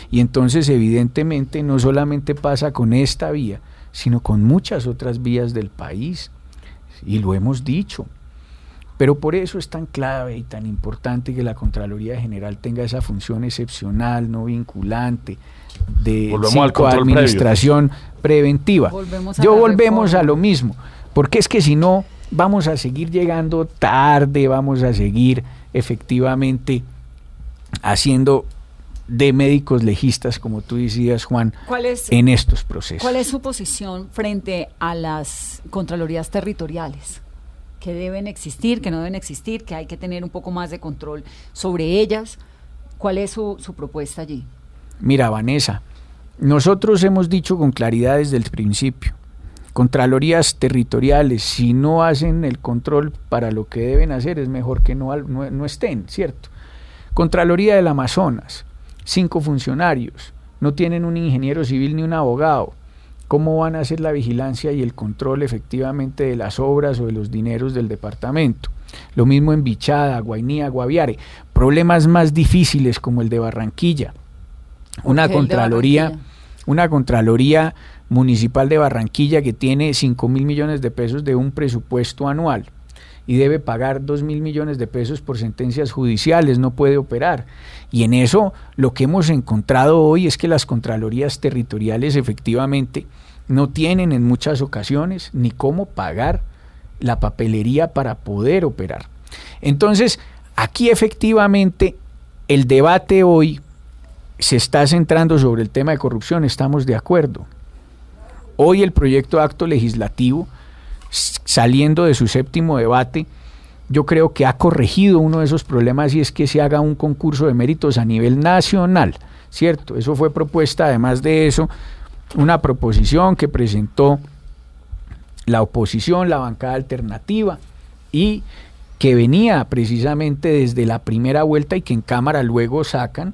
Y entonces evidentemente no solamente pasa con esta vía, sino con muchas otras vías del país, y lo hemos dicho. Pero por eso es tan clave y tan importante que la Contraloría General tenga esa función excepcional, no vinculante, de administración preventiva. Volvemos a lo mismo, porque es que si no, vamos a seguir llegando tarde, vamos a seguir efectivamente haciendo de médicos legistas, como tú decías, Juan, en estos procesos. ¿Cuál es su posición frente a las contralorías territoriales? ¿Que deben existir, que no deben existir, que hay que tener un poco más de control sobre ellas? ¿Cuál es su propuesta allí? Mira, Vanessa, nosotros hemos dicho con claridad desde el principio, contralorías territoriales, si no hacen el control para lo que deben hacer, es mejor que no estén, ¿cierto? Contraloría del Amazonas, 5 funcionarios, no tienen un ingeniero civil ni un abogado. ¿Cómo van a hacer la vigilancia y el control efectivamente de las obras o de los dineros del departamento? Lo mismo en Bichada, Guainía, Guaviare. Problemas más difíciles como el de Barranquilla. Una contraloría municipal de Barranquilla que tiene 5.000 millones de pesos de un presupuesto anual y debe pagar 2.000 millones de pesos por sentencias judiciales, no puede operar. Y en eso lo que hemos encontrado hoy es que las contralorías territoriales efectivamente no tienen en muchas ocasiones ni cómo pagar la papelería para poder operar. Entonces, aquí efectivamente el debate hoy se está centrando sobre el tema de corrupción, estamos de acuerdo. Hoy el proyecto de acto legislativo, saliendo de su 7º debate, yo creo que ha corregido uno de esos problemas, y es que se haga un concurso de méritos a nivel nacional, ¿cierto? Eso fue propuesta, además de eso, una proposición que presentó la oposición, la bancada alternativa, y que venía precisamente desde la primera vuelta y que en Cámara luego sacan.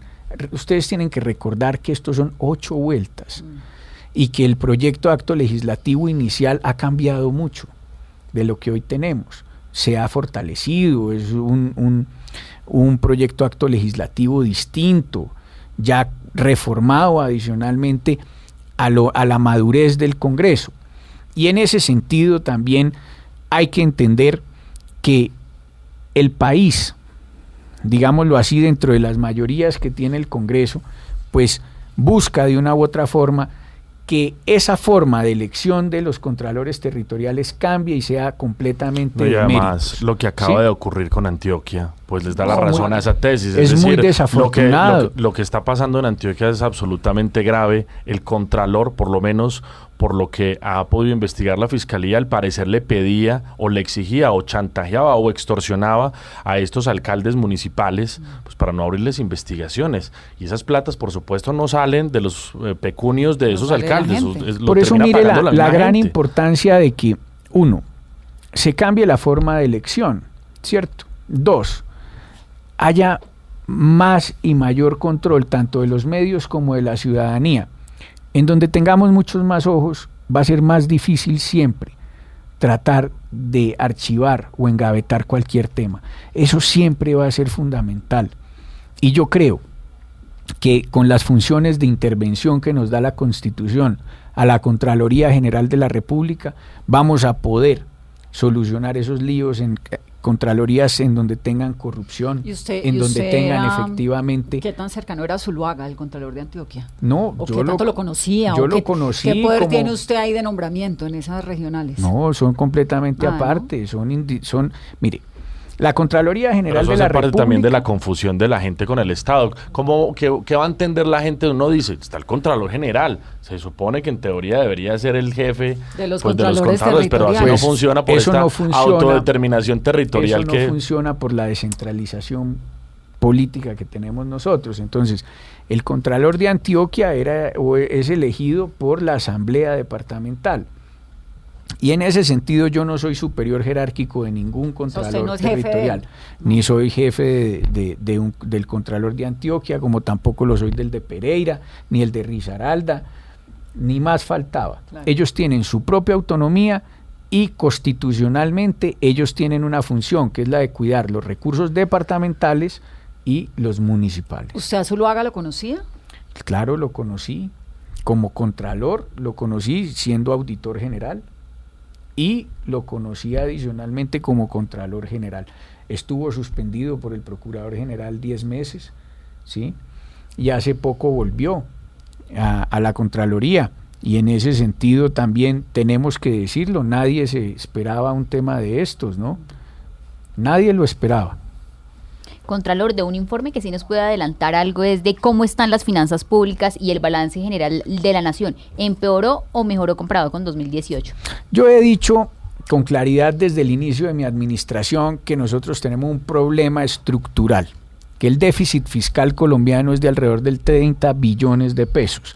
Ustedes tienen que recordar que estos son 8 vueltas y que el proyecto de acto legislativo inicial ha cambiado mucho de lo que hoy tenemos. Se ha fortalecido, es un proyecto de acto legislativo distinto, ya reformado adicionalmente a la madurez del Congreso. Y en ese sentido también hay que entender que el país, digámoslo así, dentro de las mayorías que tiene el Congreso, pues busca de una u otra forma que esa forma de elección de los contralores territoriales cambie y sea completamente y además méritos. Lo que acaba de ocurrir con Antioquia pues les da la razón a esa tesis, es decir, muy desafortunado. Lo que está pasando en Antioquia es absolutamente grave. El contralor, por lo menos por lo que ha podido investigar la fiscalía, al parecer le pedía o le exigía o chantajeaba o extorsionaba a estos alcaldes municipales pues para no abrirles investigaciones, y esas platas por supuesto no salen de los pecunios de esos alcaldes. Por eso mire la gran importancia de que 1, se cambie la forma de elección, ¿cierto? 2, haya más y mayor control tanto de los medios como de la ciudadanía. En donde tengamos muchos más ojos, va a ser más difícil siempre tratar de archivar o engavetar cualquier tema. Eso siempre va a ser fundamental. Y yo creo que con las funciones de intervención que nos da la Constitución a la Contraloría General de la República, vamos a poder solucionar esos líos en contralorías en donde tengan corrupción, en donde tengan efectivamente... ¿Qué tan cercano era Zuluaga, el contralor de Antioquia? No, ¿O qué tanto lo conocía? Yo lo conocí. ¿Qué poder tiene usted ahí de nombramiento en esas regionales? No, son completamente aparte, ¿no? Mire, la Contraloría General de la República... parte también de la confusión de la gente con el Estado. ¿Qué va a entender la gente? Uno dice, está el Contralor General. Se supone que en teoría debería ser el jefe de los contralores, pero así no funciona por esta autodeterminación territorial. Eso no funciona por la descentralización política que tenemos nosotros. Entonces, el Contralor de Antioquia es elegido por la Asamblea Departamental. Y en ese sentido yo no soy superior jerárquico de ningún contralor territorial, ni soy jefe del Contralor de Antioquia, como tampoco lo soy del de Pereira, ni el de Risaralda, ni más faltaba. Claro. Ellos tienen su propia autonomía y constitucionalmente ellos tienen una función que es la de cuidar los recursos departamentales y los municipales. ¿Usted a Zuluaga lo conocía? Claro, lo conocí como contralor, lo conocí siendo auditor general y lo conocí adicionalmente como contralor general. Estuvo suspendido por el procurador general 10 meses, ¿sí? Y hace poco volvió a la Contraloría, y en ese sentido también tenemos que decirlo, nadie se esperaba un tema de estos, ¿no? Nadie lo esperaba. Contralor, de un informe que sí nos puede adelantar algo es de cómo están las finanzas públicas y el balance general de la nación. ¿Empeoró o mejoró comparado con 2018? Yo he dicho con claridad desde el inicio de mi administración que nosotros tenemos un problema estructural, que el déficit fiscal colombiano es de alrededor del 30 billones de pesos.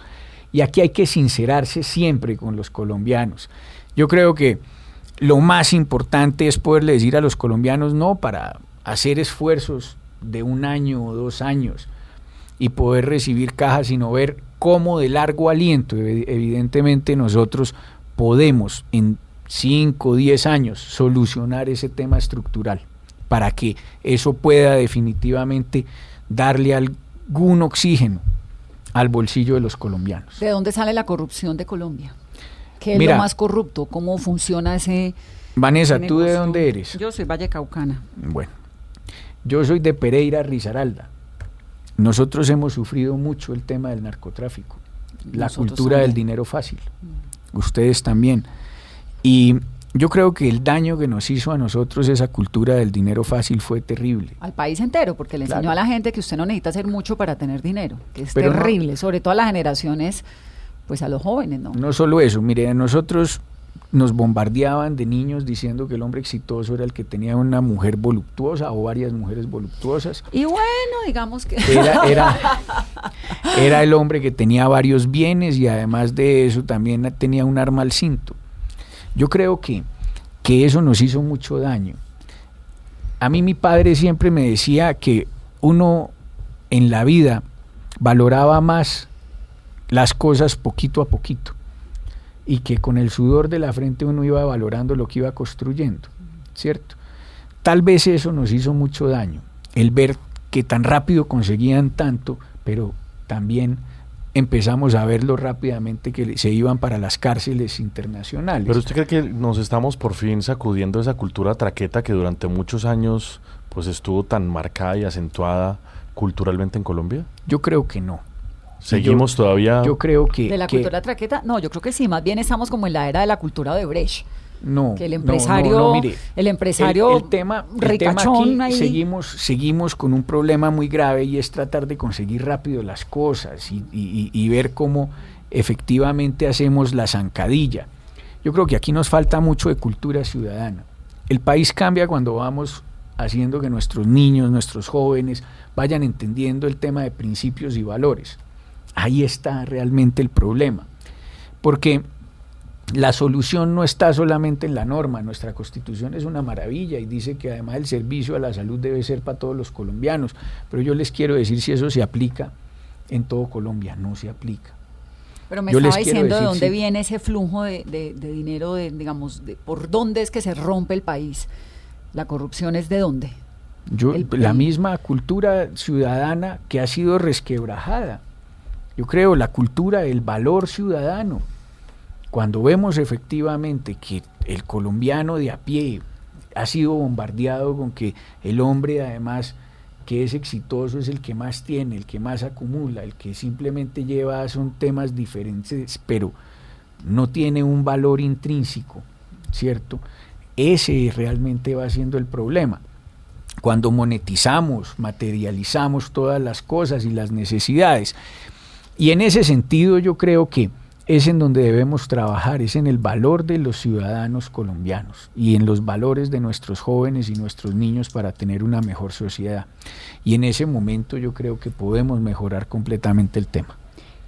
Y aquí hay que sincerarse siempre con los colombianos. Yo creo que lo más importante es poderle decir a los colombianos no para hacer esfuerzos de 1 año o 2 años y poder recibir cajas, sino ver cómo de largo aliento, evidentemente nosotros podemos en 5 o 10 años solucionar ese tema estructural para que eso pueda definitivamente darle algún oxígeno al bolsillo de los colombianos. ¿De dónde sale la corrupción de Colombia? ¿Qué es Mira, lo más corrupto? ¿Cómo funciona ese Vanessa, ese ¿tú de negocio? dónde eres? Yo soy vallecaucana. Bueno, yo soy de Pereira, Risaralda. Nosotros hemos sufrido mucho el tema del narcotráfico, la Nosotros cultura también. del dinero fácil. Ustedes también. Y yo creo que el daño que nos hizo a nosotros esa cultura del dinero fácil fue terrible. Al país entero, porque le enseñó Claro. a la gente que usted no necesita hacer mucho para tener dinero, que es Pero no- terrible, sobre todo a las generaciones, pues a los jóvenes, ¿no? No solo eso, mire, a nosotros nos bombardeaban de niños diciendo que el hombre exitoso era el que tenía una mujer voluptuosa o varias mujeres voluptuosas. Y bueno, digamos que... Era el hombre que tenía varios bienes y además de eso también tenía un arma al cinto. Yo creo que eso nos hizo mucho daño. A mí mi padre siempre me decía que uno en la vida valoraba más las cosas poquito a poquito y que con el sudor de la frente uno iba valorando lo que iba construyendo, ¿cierto? Tal vez eso nos hizo mucho daño, el ver que tan rápido conseguían tanto, pero también empezamos a verlo rápidamente que se iban para las cárceles internacionales. Pero ¿usted cree que nos estamos por fin sacudiendo esa cultura traqueta que durante muchos años pues estuvo tan marcada y acentuada culturalmente en Colombia? Yo creo que no. Seguimos todavía... Yo creo que... ¿De la cultura traqueta? No, yo creo que sí, más bien estamos como en la era de la cultura de Brecht. No, Que el empresario, mire, el empresario el tema ricachón aquí ahí. seguimos con un problema muy grave y es tratar de conseguir rápido las cosas y ver cómo efectivamente hacemos la zancadilla. Yo creo que aquí nos falta mucho de cultura ciudadana. El país cambia cuando vamos haciendo que nuestros niños, nuestros jóvenes vayan entendiendo el tema de principios y valores. Ahí está realmente el problema, porque la solución no está solamente en la norma. Nuestra Constitución es una maravilla y dice que además el servicio a la salud debe ser para todos los colombianos, pero yo les quiero decir si eso se aplica en todo Colombia, no se aplica. Pero me Yo les estaba quiero diciendo de decir, dónde sí. viene ese flujo de dinero, digamos, por dónde es que se rompe el país. ¿La corrupción es de dónde? La misma cultura ciudadana que ha sido resquebrajada. Yo creo la cultura del valor ciudadano. Cuando vemos efectivamente que el colombiano de a pie ha sido bombardeado con que el hombre además que es exitoso es el que más tiene, el que más acumula, el que simplemente lleva son temas diferentes, pero no tiene un valor intrínseco, ¿cierto? Ese realmente va siendo el problema. Cuando monetizamos, materializamos todas las cosas y las necesidades. Y en ese sentido yo creo que es en donde debemos trabajar, es en el valor de los ciudadanos colombianos y en los valores de nuestros jóvenes y nuestros niños para tener una mejor sociedad. Y en ese momento yo creo que podemos mejorar completamente el tema.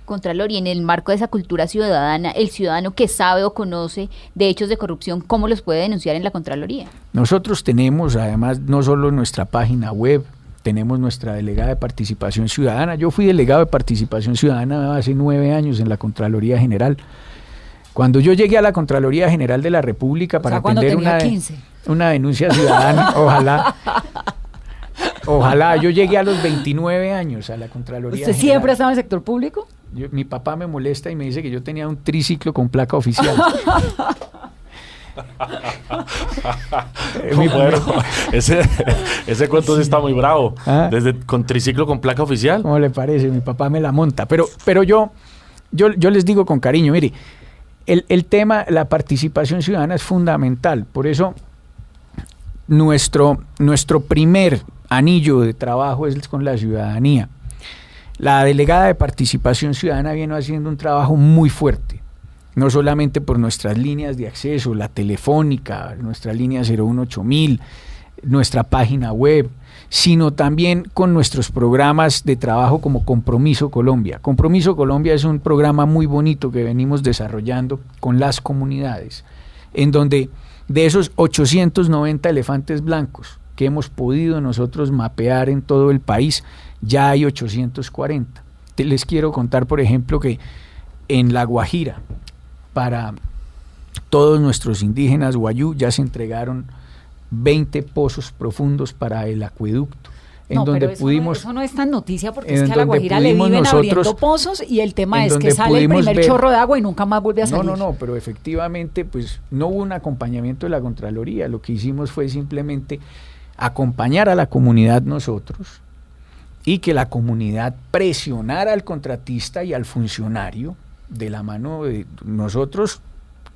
Contralor, y en el marco de esa cultura ciudadana, el ciudadano que sabe o conoce de hechos de corrupción, ¿cómo los puede denunciar en la Contraloría? Nosotros tenemos además no solo nuestra página web, tenemos nuestra delegada de participación ciudadana. Yo fui delegado de participación ciudadana hace 9 años en la Contraloría General. Cuando yo llegué a la Contraloría General de la República para atender una denuncia ciudadana, ojalá, yo llegué a los 29 años a la Contraloría ¿Usted General. siempre ha estado en el sector público? Mi papá me molesta y me dice que yo tenía un triciclo con placa oficial. Bueno, ese cuento sí está muy bravo. Con triciclo con placa oficial. ¿Cómo le parece? Mi papá me la monta. Pero yo les digo con cariño, mire, el tema, la participación ciudadana es fundamental. Por eso nuestro primer anillo de trabajo es con la ciudadanía. La delegada de participación ciudadana viene haciendo un trabajo muy fuerte, no solamente por nuestras líneas de acceso, la telefónica, nuestra línea 018.000, nuestra página web, sino también con nuestros programas de trabajo como Compromiso Colombia. Compromiso Colombia es un programa muy bonito que venimos desarrollando con las comunidades, en donde de esos 890 elefantes blancos que hemos podido nosotros mapear en todo el país, ya hay 840. Les quiero contar, por ejemplo, que en La Guajira, para todos nuestros indígenas guayú, ya se entregaron 20 pozos profundos para el acueducto. Eso no es tan noticia, porque es que a La Guajira le viven abriendo pozos y el tema es que sale el primer chorro de agua y nunca más vuelve a salir. No, pero efectivamente pues no hubo un acompañamiento de la Contraloría. Lo que hicimos fue simplemente acompañar a la comunidad nosotros y que la comunidad presionara al contratista y al funcionario de la mano de nosotros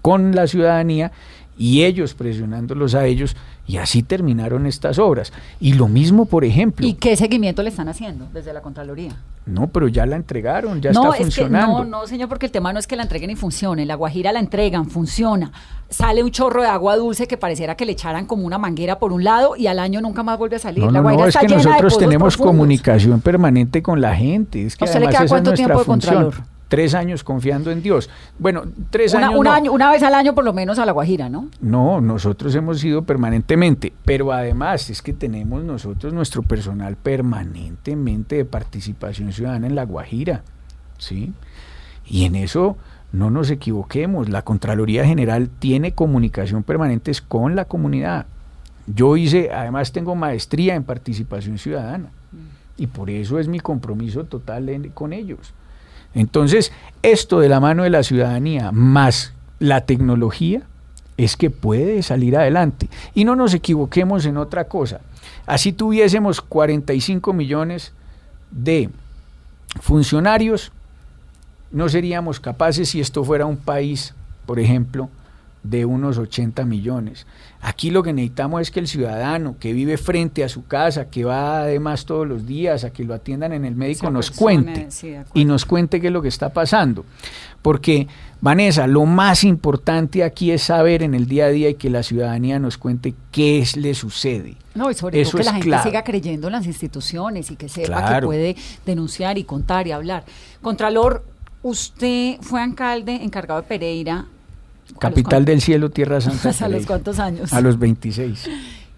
con la ciudadanía y ellos presionándolos a ellos, y así terminaron estas obras. Y lo mismo, por ejemplo... ¿Y qué seguimiento le están haciendo desde la Contraloría? No, pero ya la entregaron, ya está funcionando. No, señor, porque el tema no es que la entreguen y funcione. La Guajira la entregan, funciona. Sale un chorro de agua dulce que pareciera que le echaran como una manguera por un lado y al año nunca más vuelve a salir. No, es que nosotros tenemos comunicación permanente con la gente. Es que ¿a usted le queda cuánto tiempo de Contralor? 3 años confiando en Dios. Bueno, 3 años una vez al año por lo menos a La Guajira, ¿no? No, nosotros hemos ido permanentemente, pero además es que tenemos nosotros nuestro personal permanentemente de participación ciudadana en La Guajira, ¿sí? Y en eso no nos equivoquemos, la Contraloría General tiene comunicación permanente con la comunidad. Yo además tengo maestría en participación ciudadana y por eso es mi compromiso total con ellos. Entonces, esto de la mano de la ciudadanía más la tecnología es que puede salir adelante. Y no nos equivoquemos en otra cosa. Así tuviésemos 45 millones de funcionarios, no seríamos capaces si esto fuera un país, por ejemplo, de unos 80 millones. Aquí lo que necesitamos es que el ciudadano que vive frente a su casa, que va además todos los días a que lo atiendan en el médico, nos cuente y nos cuente qué es lo que está pasando. Porque, Vanessa, lo más importante aquí es saber en el día a día y que la ciudadanía nos cuente qué le sucede. No, y sobre todo que la gente siga creyendo en las instituciones y que sepa que puede denunciar y contar y hablar. Contralor, usted fue alcalde encargado de Pereira. Capital del cielo, tierra santa. ¿A los cuántos años? A los 26.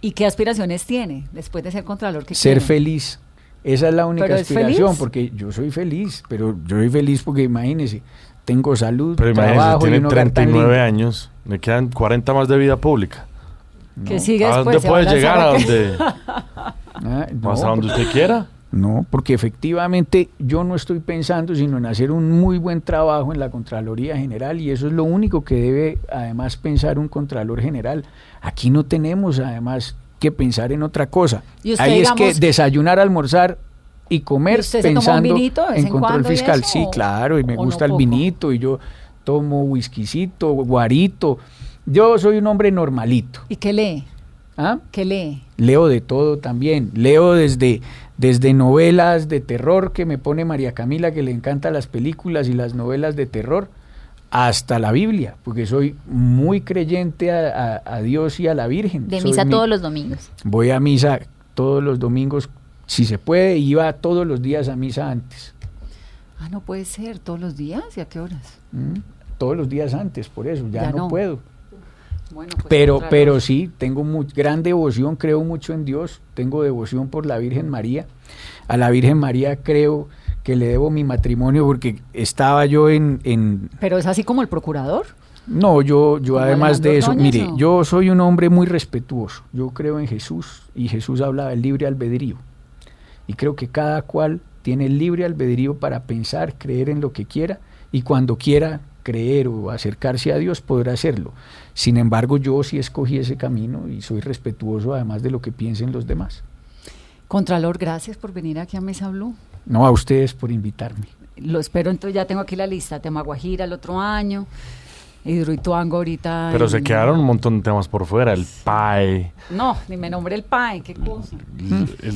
¿Y qué aspiraciones tiene después de ser Contralor? Ser feliz. Esa es la única aspiración, porque yo soy feliz, pero yo soy feliz porque imagínese, tengo salud, pero trabajo, tiene 39 años, me quedan 40 más de vida pública. ¿Qué sigue ¿A después? dónde puede llegar? ¿A dónde? ¿Hasta donde usted quiera? No, porque efectivamente yo no estoy pensando sino en hacer un muy buen trabajo en la Contraloría General y eso es lo único que debe además pensar un Contralor General. Aquí no tenemos además que pensar en otra cosa. Ahí es que desayunar, almorzar y comer pensando en control fiscal. Sí, claro, y me gusta el vinito y yo tomo whiskycito, guarito. Yo soy un hombre normalito. ¿Y qué lee? ¿Ah? ¿Qué lee? Leo de todo también. Leo desde novelas de terror que me pone María Camila, que le encantan las películas y las novelas de terror, hasta la Biblia, porque soy muy creyente a Dios y a la Virgen. De misa todos los domingos. Voy a misa todos los domingos, si se puede, iba todos los días a misa antes. Ah, no puede ser, ¿todos los días? ¿Y a qué horas? Todos los días antes, por eso, ya no puedo. Bueno, pues pero sí, tengo gran devoción, creo mucho en Dios, tengo devoción por la Virgen María. A la Virgen María creo que le debo mi matrimonio porque estaba yo en... ¿Pero es así como el procurador? No, yo ¿Como además de eso, Alejandro mire, Ordóñez, o? yo soy un hombre muy respetuoso. Yo creo en Jesús y Jesús habla del libre albedrío. Y creo que cada cual tiene el libre albedrío para pensar, creer en lo que quiera y cuando quiera creer o acercarse a Dios podrá hacerlo. Sin embargo, yo sí escogí ese camino y soy respetuoso además de lo que piensen los demás. Contralor, gracias por venir aquí a Mesa Blue. No, a ustedes por invitarme. Lo espero, entonces ya tengo aquí la lista. Tema Guajira el otro año, Hidroituango ahorita. Pero se quedaron un montón de temas por fuera, el PAE, No, ni me nombre el PAE, qué cosa.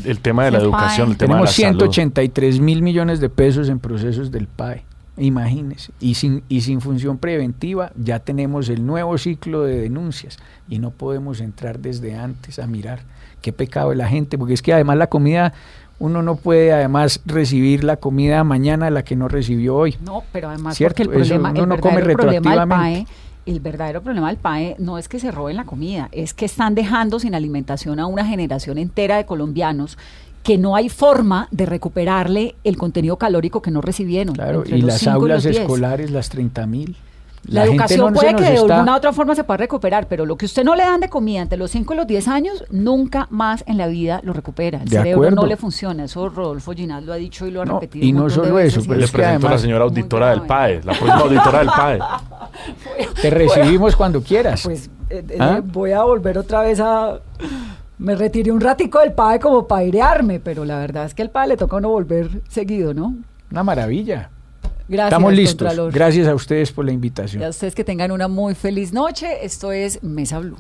el tema de la El educación, PAE. el tema de Tenemos la salud. 183.000 millones de pesos en procesos del PAE, imagínense, y sin función preventiva ya tenemos el nuevo ciclo de denuncias y no podemos entrar desde antes a mirar qué pecado de la gente, porque es que además la comida, uno no puede además recibir la comida mañana la que no recibió hoy. No, pero además ¿Cierto? porque el Eso problema, uno el no come verdadero problema del PAE, retroactivamente. el verdadero problema del PAE no es que se roben la comida, es que están dejando sin alimentación a una generación entera de colombianos que no hay forma de recuperarle el contenido calórico que no recibieron. Claro, entre y los las 5 aulas los 10. escolares, las 30.000. La gente educación no se puede nos que de está- alguna otra forma se pueda recuperar, pero lo que usted no le dan de comida entre los 5 y los 10 años, nunca más en la vida lo recupera. El De cerebro acuerdo. no le funciona. Eso Rodolfo Ginás lo ha dicho y lo ha No, repetido. y un no montón de solo veces eso, y pero Le es que presento a la además- señora Muy auditora del grave. PAE, la próxima auditora del PAE. Te recibimos cuando quieras. Pues ¿Ah? voy a volver otra vez a... Me retiré un ratico del PAE como para airearme, pero la verdad es que al PAE le toca a uno volver seguido, ¿no? Una maravilla. Gracias, Estamos listos. Contralor. Gracias a ustedes por la invitación. Y a ustedes que tengan una muy feliz noche. Esto es Mesa Blue.